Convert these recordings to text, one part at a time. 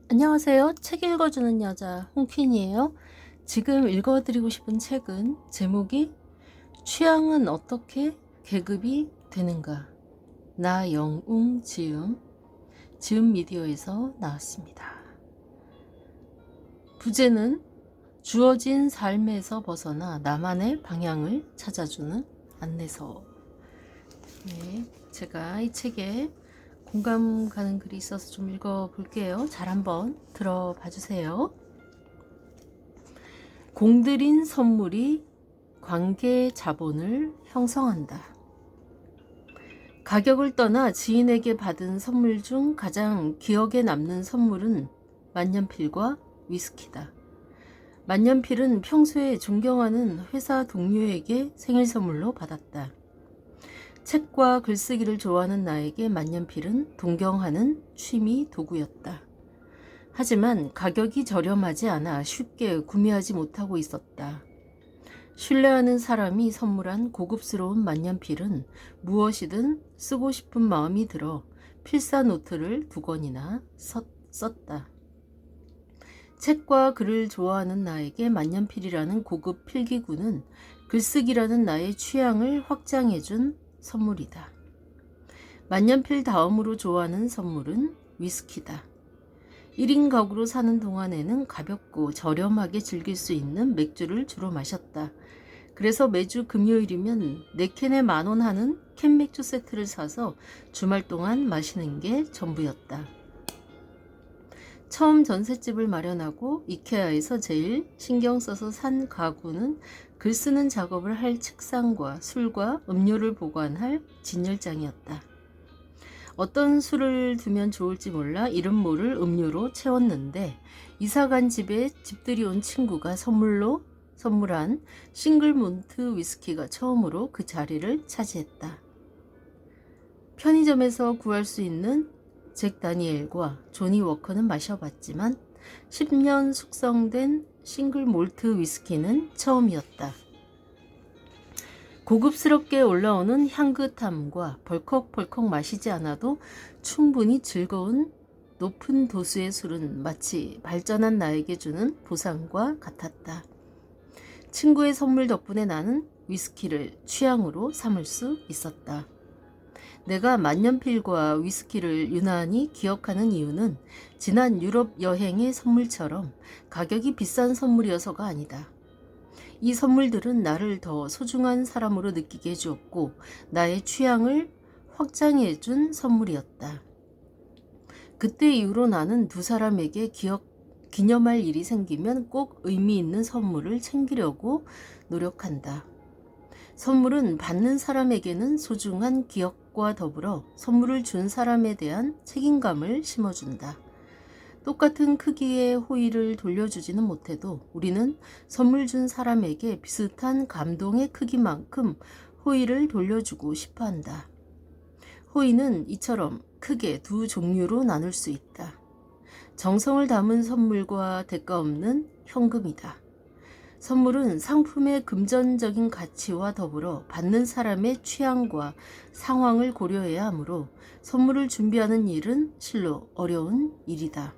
안녕하세요. 책 읽어주는 여자 홍퀸이에요. 지금 읽어드리고 싶은 책은 제목이 취향은 어떻게 계급이 되는가? 나영웅 지음 미디어에서 나왔습니다. 부제는 주어진 삶에서 벗어나 나만의 방향을 찾아주는 안내서. 네, 제가 이 책에 공감 가는 글이 있어서 좀 읽어볼게요. 잘 한번 들어봐 주세요. 공들인 선물이 관계 자본을 형성한다. 가격을 떠나 지인에게 받은 선물 중 가장 기억에 남는 선물은 만년필과 위스키다. 만년필은 평소에 존경하는 회사 동료에게 생일 선물로 받았다. 책과 글쓰기를 좋아하는 나에게 만년필은 동경하는 취미 도구였다. 하지만 가격이 저렴하지 않아 쉽게 구매하지 못하고 있었다. 신뢰하는 사람이 선물한 고급스러운 만년필은 무엇이든 쓰고 싶은 마음이 들어 필사 노트를 2권이나 썼다. 책과 글을 좋아하는 나에게 만년필이라는 고급 필기구는 글쓰기라는 나의 취향을 확장해준 선물이다. 만년필 다음으로 좋아하는 선물은 위스키다. 1인 가구로 사는 동안에는 가볍고 저렴하게 즐길 수 있는 맥주를 주로 마셨다. 그래서 매주 금요일이면 4캔에 10,000원 하는 캔 맥주 세트를 사서 주말 동안 마시는 게 전부였다. 처음 전셋집을 마련하고 이케아에서 제일 신경 써서 산 가구는 글 쓰는 작업을 할 책상과 술과 음료를 보관할 진열장이었다. 어떤 술을 두면 좋을지 몰라 이름 모를 음료로 채웠는데 이사간 집에 집들이 온 친구가 선물한 싱글 몰트 위스키가 처음으로 그 자리를 차지했다. 편의점에서 구할 수 있는 잭 다니엘과 조니 워커는 마셔봤지만 10년 숙성된 싱글 몰트 위스키는 처음이었다. 고급스럽게 올라오는 향긋함과 벌컥벌컥 마시지 않아도 충분히 즐거운 높은 도수의 술은 마치 발전한 나에게 주는 보상과 같았다. 친구의 선물 덕분에 나는 위스키를 취향으로 삼을 수 있었다. 내가 만년필과 위스키를 유난히 기억하는 이유는 지난 유럽 여행의 선물처럼 가격이 비싼 선물이어서가 아니다. 이 선물들은 나를 더 소중한 사람으로 느끼게 해주었고 나의 취향을 확장해준 선물이었다. 그때 이후로 나는 두 사람에게 기념할 일이 생기면 꼭 의미 있는 선물을 챙기려고 노력한다. 선물은 받는 사람에게는 소중한 기억과 더불어 선물을 준 사람에 대한 책임감을 심어준다. 똑같은 크기의 호의를 돌려주지는 못해도 우리는 선물 준 사람에게 비슷한 감동의 크기만큼 호의를 돌려주고 싶어 한다. 호의는 이처럼 크게 두 종류로 나눌 수 있다. 정성을 담은 선물과 대가 없는 현금이다. 선물은 상품의 금전적인 가치와 더불어 받는 사람의 취향과 상황을 고려해야 하므로 선물을 준비하는 일은 실로 어려운 일이다.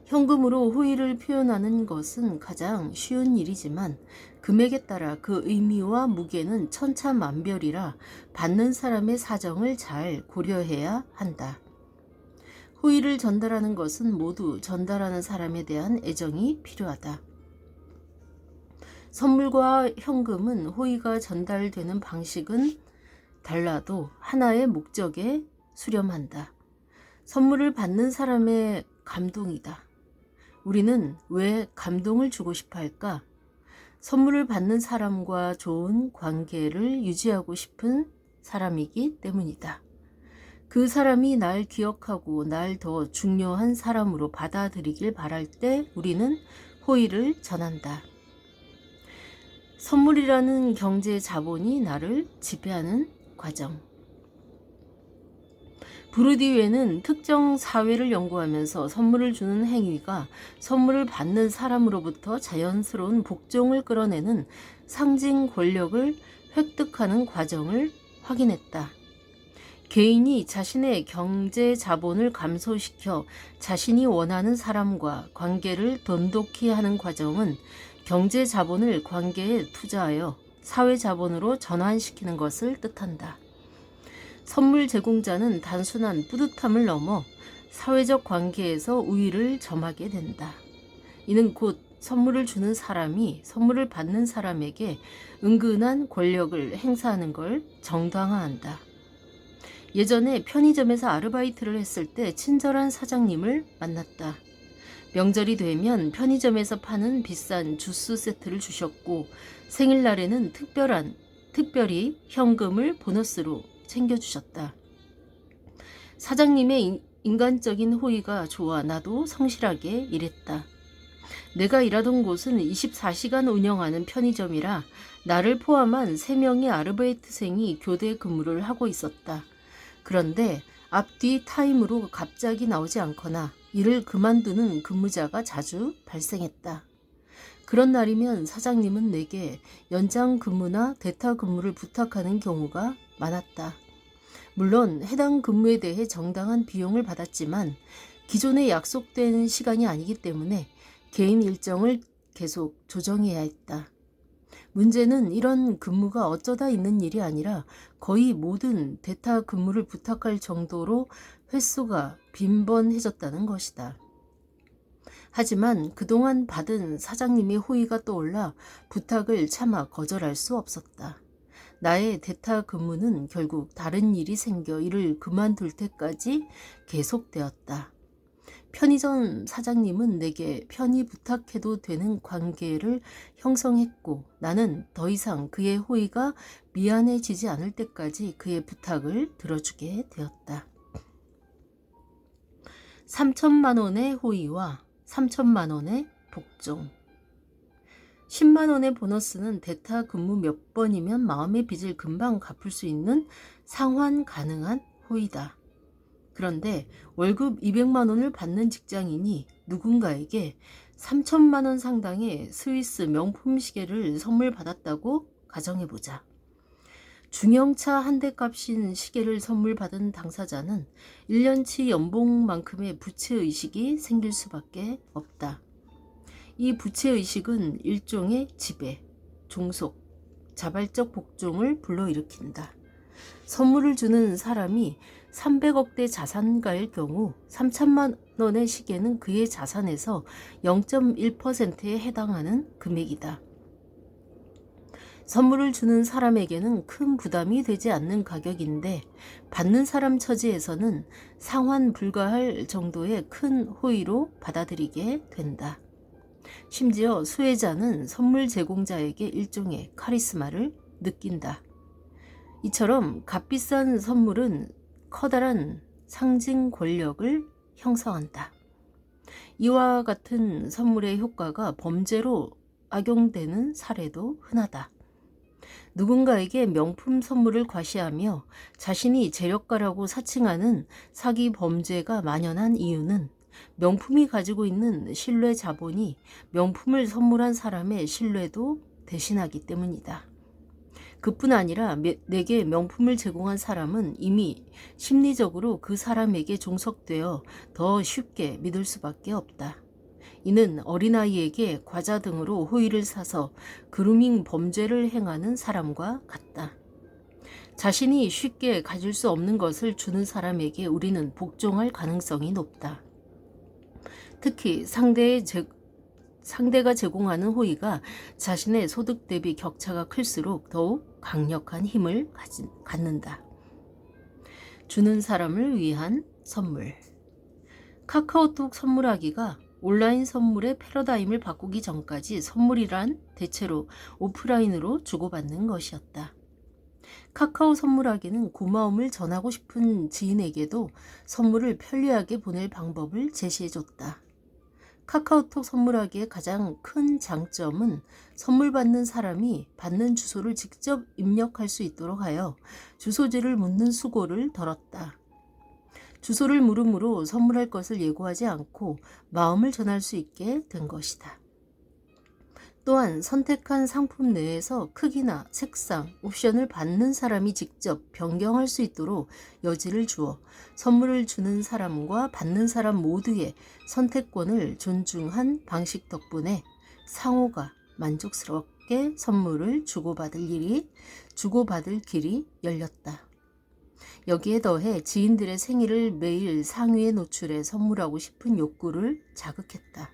현금으로 호의를 표현하는 것은 가장 쉬운 일이지만 금액에 따라 그 의미와 무게는 천차만별이라 받는 사람의 사정을 잘 고려해야 한다. 호의를 전달하는 것은 모두 전달하는 사람에 대한 애정이 필요하다. 선물과 현금은 호의가 전달되는 방식은 달라도 하나의 목적에 수렴한다. 선물을 받는 사람의 감동이다. 우리는 왜 감동을 주고 싶어 할까? 선물을 받는 사람과 좋은 관계를 유지하고 싶은 사람이기 때문이다. 그 사람이 날 기억하고 날 더 중요한 사람으로 받아들이길 바랄 때 우리는 호의를 전한다. 선물이라는 경제 자본이 나를 지배하는 과정. 부르디유에는 특정 사회를 연구하면서 선물을 주는 행위가 선물을 받는 사람으로부터 자연스러운 복종을 끌어내는 상징 권력을 획득하는 과정을 확인했다. 개인이 자신의 경제 자본을 감소시켜 자신이 원하는 사람과 관계를 돈독히 하는 과정은 경제 자본을 관계에 투자하여 사회 자본으로 전환시키는 것을 뜻한다. 선물 제공자는 단순한 뿌듯함을 넘어 사회적 관계에서 우위를 점하게 된다. 이는 곧 선물을 주는 사람이 선물을 받는 사람에게 은근한 권력을 행사하는 걸 정당화한다. 예전에 편의점에서 아르바이트를 했을 때 친절한 사장님을 만났다. 명절이 되면 편의점에서 파는 비싼 주스 세트를 주셨고 생일날에는 특별히 현금을 보너스로 챙겨주셨다. 사장님의 인간적인 호의가 좋아 나도 성실하게 일했다. 내가 일하던 곳은 24시간 운영하는 편의점이라 나를 포함한 3명의 아르바이트생이 교대 근무를 하고 있었다. 그런데 앞뒤 타임으로 갑자기 나오지 않거나 일을 그만두는 근무자가 자주 발생했다. 그런 날이면 사장님은 내게 연장 근무나 대타 근무를 부탁하는 경우가 많았다. 물론 해당 근무에 대해 정당한 비용을 받았지만 기존에 약속된 시간이 아니기 때문에 개인 일정을 계속 조정해야 했다. 문제는 이런 근무가 어쩌다 있는 일이 아니라 거의 모든 대타 근무를 부탁할 정도로 횟수가 빈번해졌다는 것이다. 하지만 그동안 받은 사장님의 호의가 떠올라 부탁을 차마 거절할 수 없었다. 나의 대타 근무는 결국 다른 일이 생겨 일을 그만둘 때까지 계속되었다. 편의점 사장님은 내게 편히 부탁해도 되는 관계를 형성했고 나는 더 이상 그의 호의가 미안해지지 않을 때까지 그의 부탁을 들어주게 되었다. 3천만 원의 호의와 3천만 원의 복종. 10만 원의 보너스는 대타 근무 몇 번이면 마음의 빚을 금방 갚을 수 있는 상환 가능한 호의다. 그런데 월급 200만 원을 받는 직장인이 누군가에게 3천만 원 상당의 스위스 명품 시계를 선물 받았다고 가정해보자. 중형차 한 대 값인 시계를 선물 받은 당사자는 1년치 연봉만큼의 부채의식이 생길 수밖에 없다. 이 부채의식은 일종의 지배, 종속, 자발적 복종을 불러일으킨다. 선물을 주는 사람이 300억대 자산가일 경우 3천만 원의 시계는 그의 자산에서 0.1%에 해당하는 금액이다. 선물을 주는 사람에게는 큰 부담이 되지 않는 가격인데 받는 사람 처지에서는 상환 불가할 정도의 큰 호의로 받아들이게 된다. 심지어 수혜자는 선물 제공자에게 일종의 카리스마를 느낀다. 이처럼 값비싼 선물은 커다란 상징 권력을 형성한다. 이와 같은 선물의 효과가 범죄로 악용되는 사례도 흔하다. 누군가에게 명품 선물을 과시하며 자신이 재력가라고 사칭하는 사기 범죄가 만연한 이유는 명품이 가지고 있는 신뢰 자본이 명품을 선물한 사람의 신뢰도 대신하기 때문이다. 그뿐 아니라 내게 명품을 제공한 사람은 이미 심리적으로 그 사람에게 종속되어 더 쉽게 믿을 수밖에 없다. 이는 어린아이에게 과자 등으로 호의를 사서 그루밍 범죄를 행하는 사람과 같다. 자신이 쉽게 가질 수 없는 것을 주는 사람에게 우리는 복종할 가능성이 높다. 특히 상대가 제공하는 호의가 자신의 소득 대비 격차가 클수록 더욱 강력한 힘을 갖는다. 주는 사람을 위한 선물. 카카오톡 선물하기가 온라인 선물의 패러다임을 바꾸기 전까지 선물이란 대체로 오프라인으로 주고받는 것이었다. 카카오 선물하기는 고마움을 전하고 싶은 지인에게도 선물을 편리하게 보낼 방법을 제시해줬다. 카카오톡 선물하기의 가장 큰 장점은 선물 받는 사람이 받는 주소를 직접 입력할 수 있도록 하여 주소지를 묻는 수고를 덜었다. 주소를 물음으로 선물할 것을 예고하지 않고 마음을 전할 수 있게 된 것이다. 또한 선택한 상품 내에서 크기나 색상, 옵션을 받는 사람이 직접 변경할 수 있도록 여지를 주어 선물을 주는 사람과 받는 사람 모두의 선택권을 존중한 방식 덕분에 상호가 만족스럽게 선물을 주고받을 길이 열렸다. 여기에 더해 지인들의 생일을 매일 상위에 노출해 선물하고 싶은 욕구를 자극했다.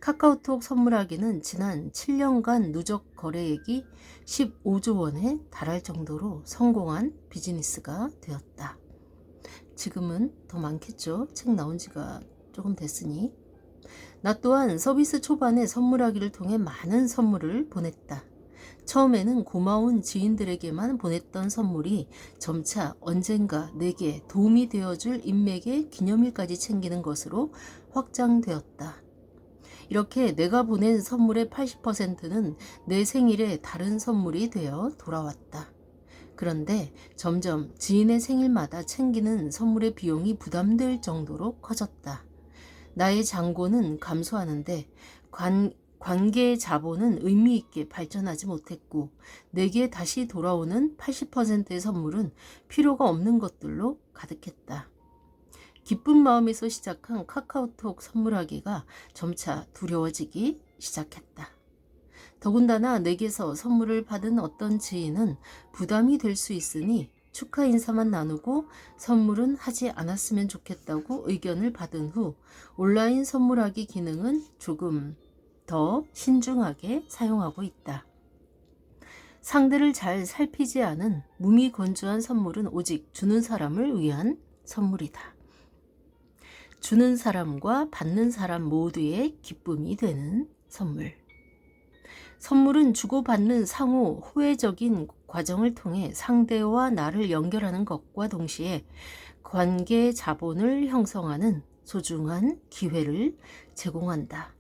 카카오톡 선물하기는 지난 7년간 누적 거래액이 15조 원에 달할 정도로 성공한 비즈니스가 되었다. 지금은 더 많겠죠. 책 나온 지가 조금 됐으니. 나 또한 서비스 초반에 선물하기를 통해 많은 선물을 보냈다. 처음에는 고마운 지인들에게만 보냈던 선물이 점차 언젠가 내게 도움이 되어줄 인맥의 기념일까지 챙기는 것으로 확장되었다. 이렇게 내가 보낸 선물의 80%는 내 생일에 다른 선물이 되어 돌아왔다. 그런데 점점 지인의 생일마다 챙기는 선물의 비용이 부담될 정도로 커졌다. 나의 잔고는 감소하는데 관계의 자본은 의미 있게 발전하지 못했고 내게 다시 돌아오는 80%의 선물은 필요가 없는 것들로 가득했다. 기쁜 마음에서 시작한 카카오톡 선물하기가 점차 두려워지기 시작했다. 더군다나 내게서 선물을 받은 어떤 지인은 부담이 될 수 있으니 축하 인사만 나누고 선물은 하지 않았으면 좋겠다고 의견을 받은 후 온라인 선물하기 기능은 조금 더 신중하게 사용하고 있다. 상대를 잘 살피지 않은 무미건조한 선물은 오직 주는 사람을 위한 선물이다. 주는 사람과 받는 사람 모두의 기쁨이 되는 선물. 선물은 주고받는 상호 호혜적인 과정을 통해 상대와 나를 연결하는 것과 동시에 관계의 자본을 형성하는 소중한 기회를 제공한다.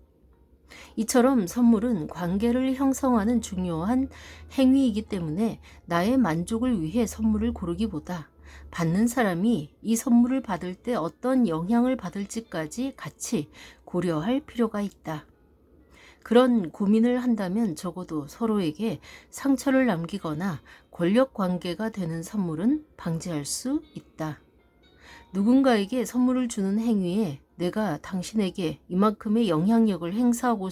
이처럼 선물은 관계를 형성하는 중요한 행위이기 때문에 나의 만족을 위해 선물을 고르기보다 받는 사람이 이 선물을 받을 때 어떤 영향을 받을지까지 같이 고려할 필요가 있다. 그런 고민을 한다면 적어도 서로에게 상처를 남기거나 권력 관계가 되는 선물은 방지할 수 있다. 누군가에게 선물을 주는 행위에 내가 당신에게 이만큼의 영향력을 행사하고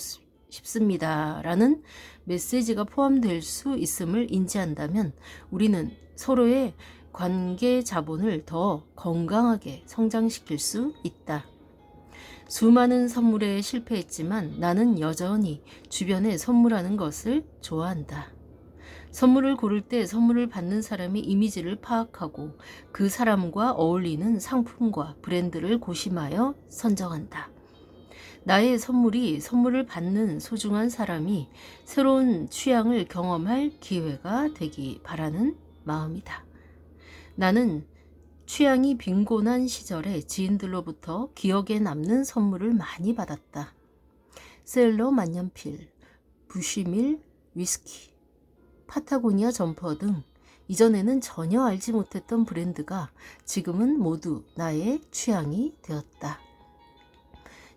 싶습니다. 라는 메시지가 포함될 수 있음을 인지한다면 우리는 서로의 관계 자본을 더 건강하게 성장시킬 수 있다. 수많은 선물에 실패했지만 나는 여전히 주변에 선물하는 것을 좋아한다. 선물을 고를 때 선물을 받는 사람의 이미지를 파악하고 그 사람과 어울리는 상품과 브랜드를 고심하여 선정한다. 나의 선물이 선물을 받는 소중한 사람이 새로운 취향을 경험할 기회가 되기 바라는 마음이다. 나는 취향이 빈곤한 시절에 지인들로부터 기억에 남는 선물을 많이 받았다. 셀러 만년필, 부쉬밀 위스키, 파타고니아 점퍼 등 이전에는 전혀 알지 못했던 브랜드가 지금은 모두 나의 취향이 되었다.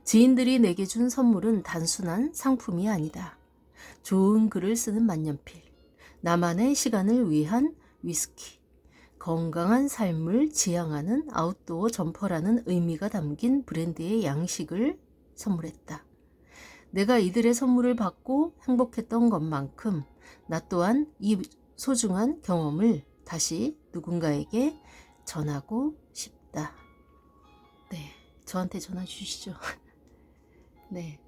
지인들이 내게 준 선물은 단순한 상품이 아니다. 좋은 글을 쓰는 만년필, 나만의 시간을 위한 위스키, 건강한 삶을 지향하는 아웃도어 점퍼라는 의미가 담긴 브랜드의 양식을 선물했다. 내가 이들의 선물을 받고 행복했던 것만큼 나 또한 이 소중한 경험을 다시 누군가에게 전하고 싶다. 네, 저한테 전화 주시죠. 네,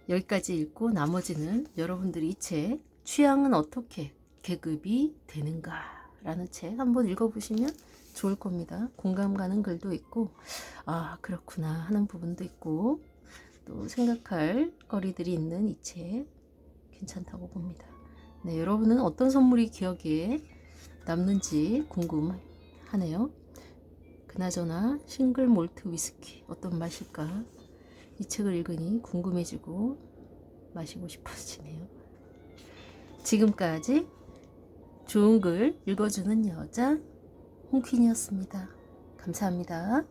여기까지 읽고 나머지는 여러분들이 이 책 취향은 어떻게 계급이 되는가 라는 책 한번 읽어보시면 좋을 겁니다. 공감 가는 글도 있고 아 그렇구나 하는 부분도 있고 또 생각할 거리들이 있는 이 책 괜찮다고 봅니다. 네, 여러분은 어떤 선물이 기억에 남는지 궁금하네요. 그나저나 싱글 몰트 위스키 어떤 맛일까? 이 책을 읽으니 궁금해지고 마시고 싶어지네요. 지금까지 좋은 글 읽어주는 여자 홍퀸이었습니다. 감사합니다.